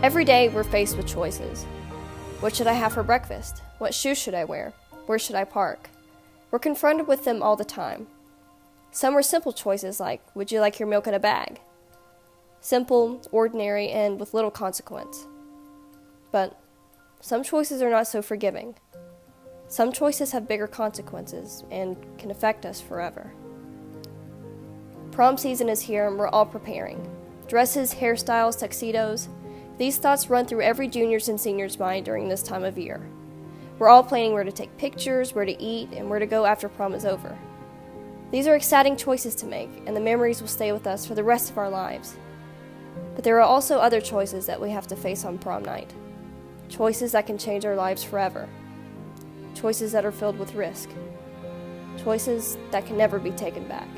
Every day we're faced with choices. What should I have for breakfast? What shoes should I wear? Where should I park? We're confronted with them all the time. Some are simple choices like, would you like your milk in a bag? Simple, ordinary, and with little consequence. But some choices are not so forgiving. Some choices have bigger consequences and can affect us forever. Prom season is here and we're all preparing. Dresses, hairstyles, tuxedos. These thoughts run through every junior's and senior's mind during this time of year. We're all planning where to take pictures, where to eat, and where to go after prom is over. These are exciting choices to make, and the memories will stay with us for the rest of our lives. But there are also other choices that we have to face on prom night. Choices that can change our lives forever. Choices that are filled with risk. Choices that can never be taken back.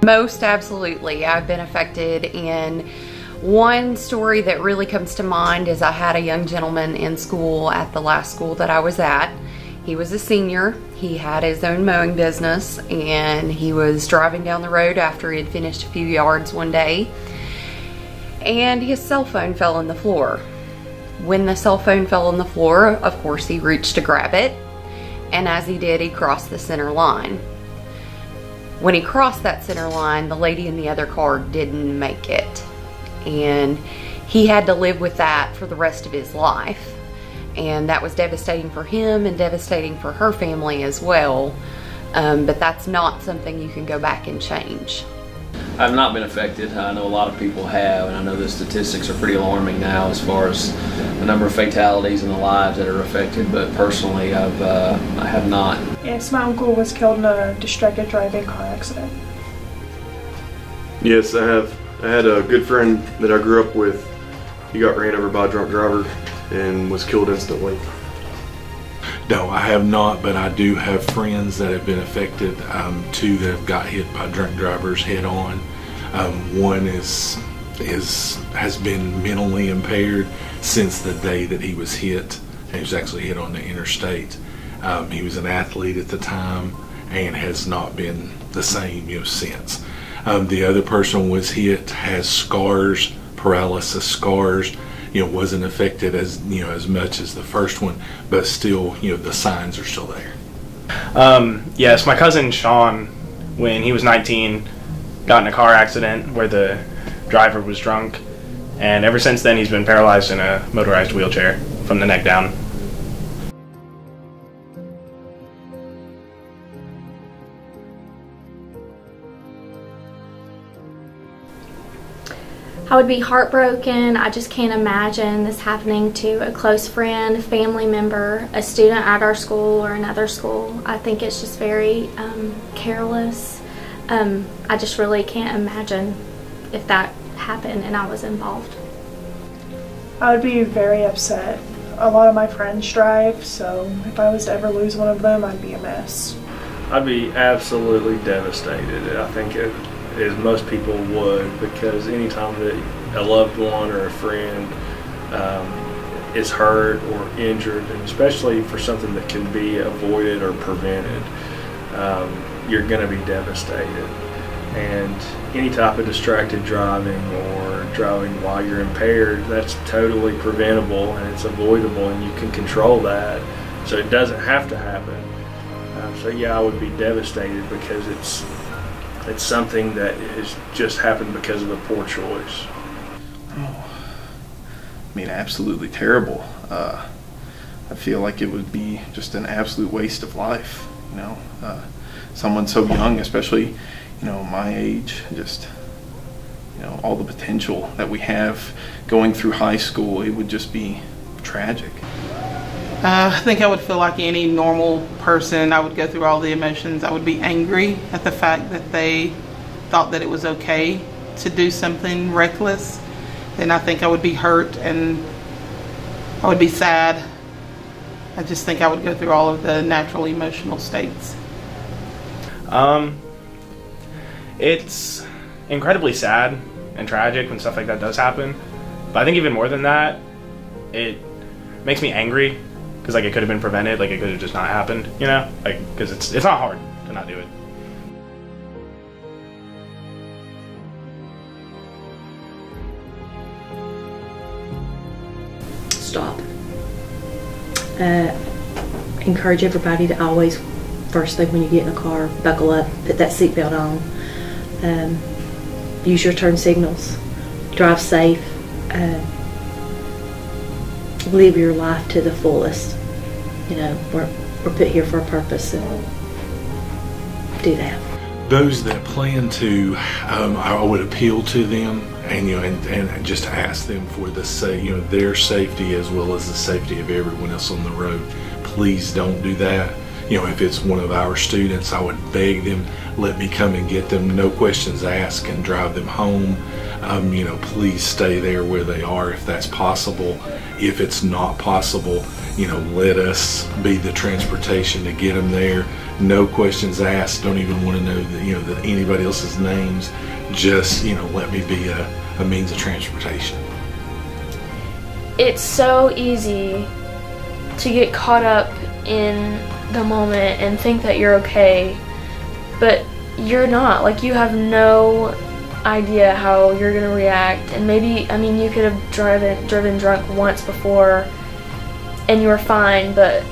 Most absolutely. I've been affected, and one story that really comes to mind is I had a young gentleman in school at the last school that I was at. He was a senior. He had his own mowing business, and he was driving down the road after he had finished a few yards one day, and his cell phone fell on the floor. When the cell phone fell on the floor, of course, he reached to grab it, and as he did, he crossed the center line. When he crossed that center line, the lady in the other car didn't make it. And he had to live with that for the rest of his life. And that was devastating for him and devastating for her family as well. But that's not something you can go back and change. I've not been affected. I know a lot of people have, and I know the statistics are pretty alarming now as far as the number of fatalities and the lives that are affected, but personally I have not. Yes, my uncle was killed in a distracted driving car accident. Yes, I have. I had a good friend that I grew up with. He got ran over by a drunk driver and was killed instantly. No, I have not, but I do have friends that have been affected, two that have got hit by drunk drivers head on. One has been mentally impaired since the day that he was hit. He was actually hit on the interstate. He was an athlete at the time and has not been the same, since. The other person was hit, has scars, paralysis scars. Wasn't affected as as much as the first one, but still, the signs are still there. Yes, my cousin Sean, when he was 19, got in a car accident where the driver was drunk, and ever since then he's been paralyzed in a motorized wheelchair from the neck down. I would be heartbroken. I just can't imagine this happening to a close friend, family member, a student at our school or another school. I think it's just very careless. I just really can't imagine if that happened and I was involved. I would be very upset. A lot of my friends drive, so if I was to ever lose one of them, I'd be a mess. I'd be absolutely devastated. I think as most people would, because anytime that a loved one or a friend is hurt or injured, and especially for something that can be avoided or prevented, you're going to be devastated. And any type of distracted driving or driving while you're impaired, that's totally preventable and it's avoidable, and you can control that, so it doesn't have to happen. So yeah, I would be devastated because it's something that has just happened because of a poor choice. Oh, I mean, absolutely terrible. I feel like it would be just an absolute waste of life. Someone so young, especially, my age, just, all the potential that we have going through high school, it would just be tragic. I think I would feel like any normal person. I would go through all the emotions. I would be angry at the fact that they thought that it was okay to do something reckless. Then I think I would be hurt and I would be sad. I just think I would go through all of the natural emotional states. It's incredibly sad and tragic when stuff like that does happen. But I think even more than that, it makes me angry because like it could have been prevented, like it could have just not happened, you know, like because it's not hard to not do it. Stop. Encourage everybody to always, first thing when you get in a car, buckle up, put that seatbelt on, use your turn signals, drive safe, live your life to the fullest. You know, we're put here for a purpose, and do that. Those that plan to, I would appeal to them, and and just ask them for the their safety as well as the safety of everyone else on the road. Please don't do that. If it's one of our students, I would beg them, let me come and get them, no questions asked, and drive them home. Please stay there where they are if that's possible. If it's not possible, let us be the transportation to get them there. No questions asked. Don't even want to know that anybody else's names. Just let me be a means of transportation. It's so easy to get caught up in the moment and think that you're okay, but you're not. Like, you have no idea how you're gonna react, and maybe, I mean, you could have driven drunk once before and you were fine, but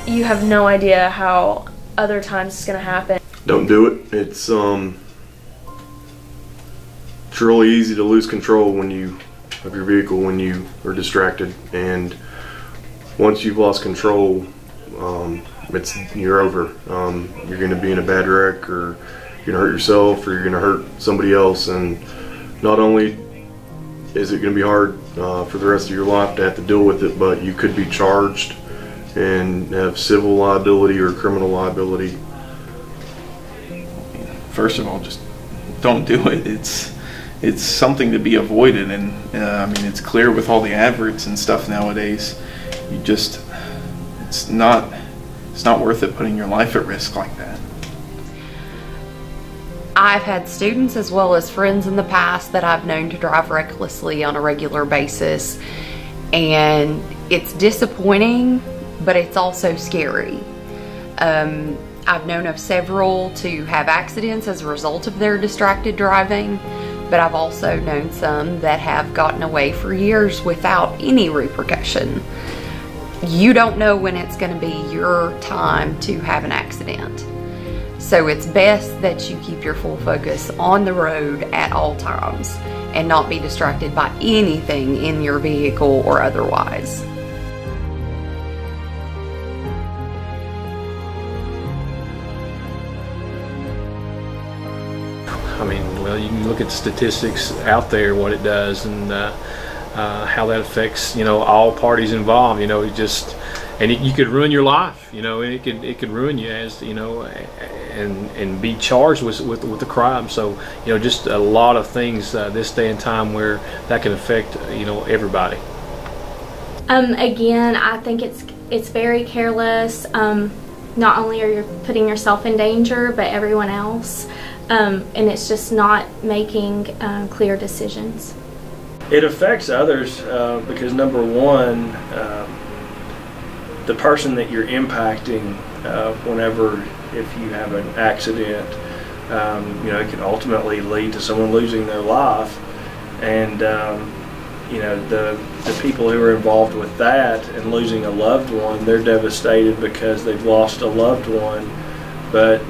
you have no idea how other times it's gonna happen. Don't do it. It's really easy to lose control of your vehicle when you are distracted, and once you've lost control, you're over. You're going to be in a bad wreck, or you're going to hurt yourself, or you're going to hurt somebody else. And not only is it going to be hard for the rest of your life to have to deal with it, but you could be charged and have civil liability or criminal liability. First of all, just don't do it. It's something to be avoided, and I mean, it's clear with all the adverts and stuff nowadays. It's not worth it putting your life at risk like that. I've had students as well as friends in the past that I've known to drive recklessly on a regular basis, and it's disappointing, but it's also scary. I've known of several to have accidents as a result of their distracted driving, but I've also known some that have gotten away for years without any repercussion. You don't know when it's going to be your time to have an accident. So it's best that you keep your full focus on the road at all times and not be distracted by anything in your vehicle or otherwise. I mean, well, you can look at the statistics out there, what it does, and how that affects, all parties involved. And you could ruin your life. It could ruin you, as and be charged with the crime. So just a lot of things this day and time where that can affect everybody. Again, I think it's very careless. Not only are you putting yourself in danger, but everyone else. And it's just not making clear decisions. It affects others because, number one, the person that you're impacting if you have an accident, it can ultimately lead to someone losing their life. And, the people who are involved with that and losing a loved one, they're devastated because they've lost a loved one. But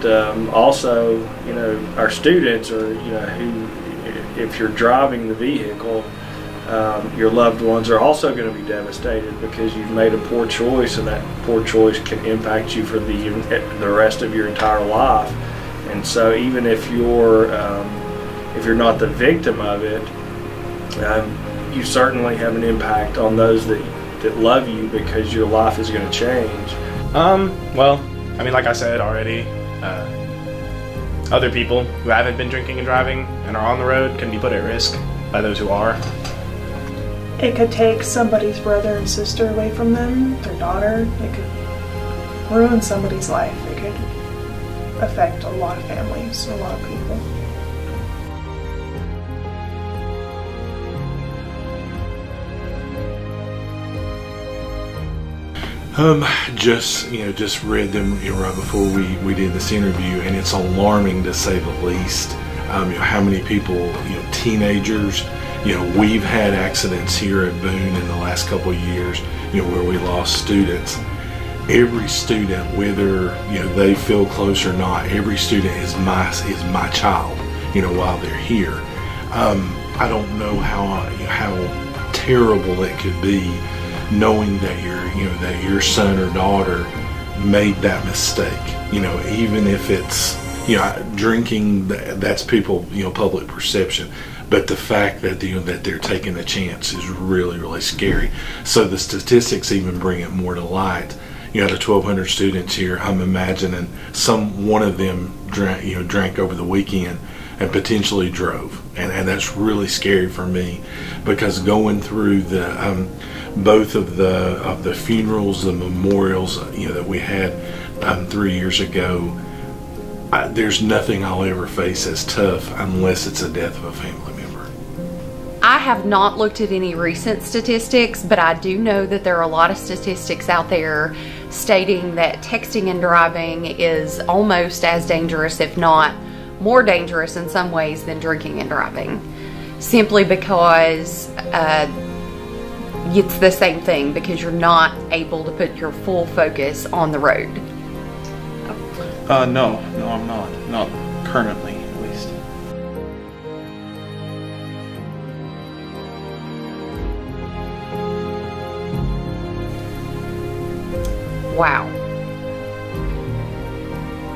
also, our students are, who, if you're driving the vehicle, your loved ones are also going to be devastated because you've made a poor choice, and that poor choice can impact you for the rest of your entire life. And so, even if you're not the victim of it, you certainly have an impact on those that love you, because your life is going to change. Well, I mean, like I said already, other people who haven't been drinking and driving and are on the road can be put at risk by those who are. It could take somebody's brother and sister away from them, their daughter. It could ruin somebody's life. It could affect a lot of families, a lot of people. Just read them right before we did this interview, and it's alarming to say the least. How many people, teenagers, we've had accidents here at Boone in the last couple of years, where we lost students. Every student, whether they feel close or not, every student is my child, while they're here. I don't know how terrible it could be knowing that your son or daughter made that mistake. Even if it's drinking, that's people public perception, but the fact that that they're taking a chance is really, really scary. So the statistics even bring it more to light. The 1,200 students here, I'm imagining one of them drank over the weekend and potentially drove, and that's really scary for me, because going through the both of the funerals, the memorials that we had 3 years ago, there's nothing I'll ever face as tough unless it's the death of a family member. I have not looked at any recent statistics, but I do know that there are a lot of statistics out there stating that texting and driving is almost as dangerous, if not more dangerous in some ways, than drinking and driving, simply because it's the same thing, because you're not able to put your full focus on the road. No, I'm not currently, at least. Wow.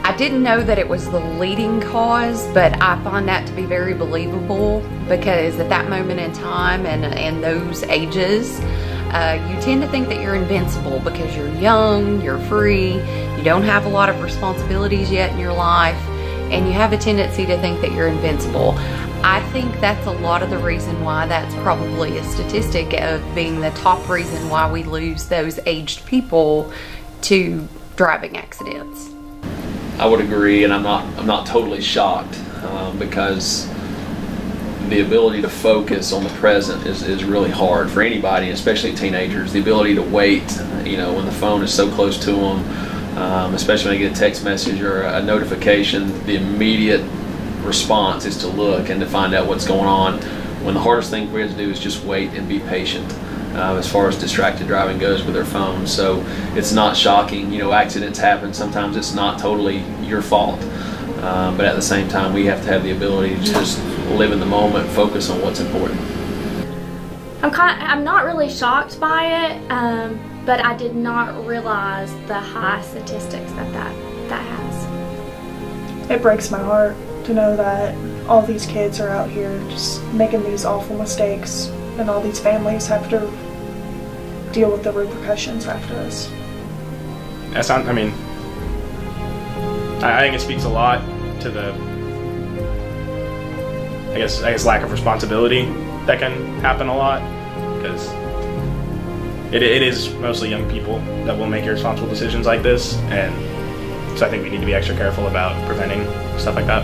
I didn't know that it was the leading cause, but I find that to be very believable, because at that moment in time and those ages, you tend to think that you're invincible because you're young, you're free, you don't have a lot of responsibilities yet in your life, and you have a tendency to think that you're invincible. I think that's a lot of the reason why that's probably a statistic of being the top reason why we lose those aged people to driving accidents. I would agree, and I'm not totally shocked, because the ability to focus on the present is really hard for anybody, especially teenagers. The ability to wait, when the phone is so close to them, especially when they get a text message or a notification, the immediate response is to look and to find out what's going on, when the hardest thing we have to do is just wait and be patient. As far as distracted driving goes with their phones. So it's not shocking, accidents happen. Sometimes it's not totally your fault. But at the same time, we have to have the ability to just live in the moment, focus on what's important. I'm not really shocked by it, but I did not realize the high statistics that has. It breaks my heart to know that all these kids are out here just making these awful mistakes, and all these families have to deal with the repercussions after this. I think it speaks a lot to the, I guess lack of responsibility that can happen a lot, because it is mostly young people that will make irresponsible decisions like this, and so I think we need to be extra careful about preventing stuff like that.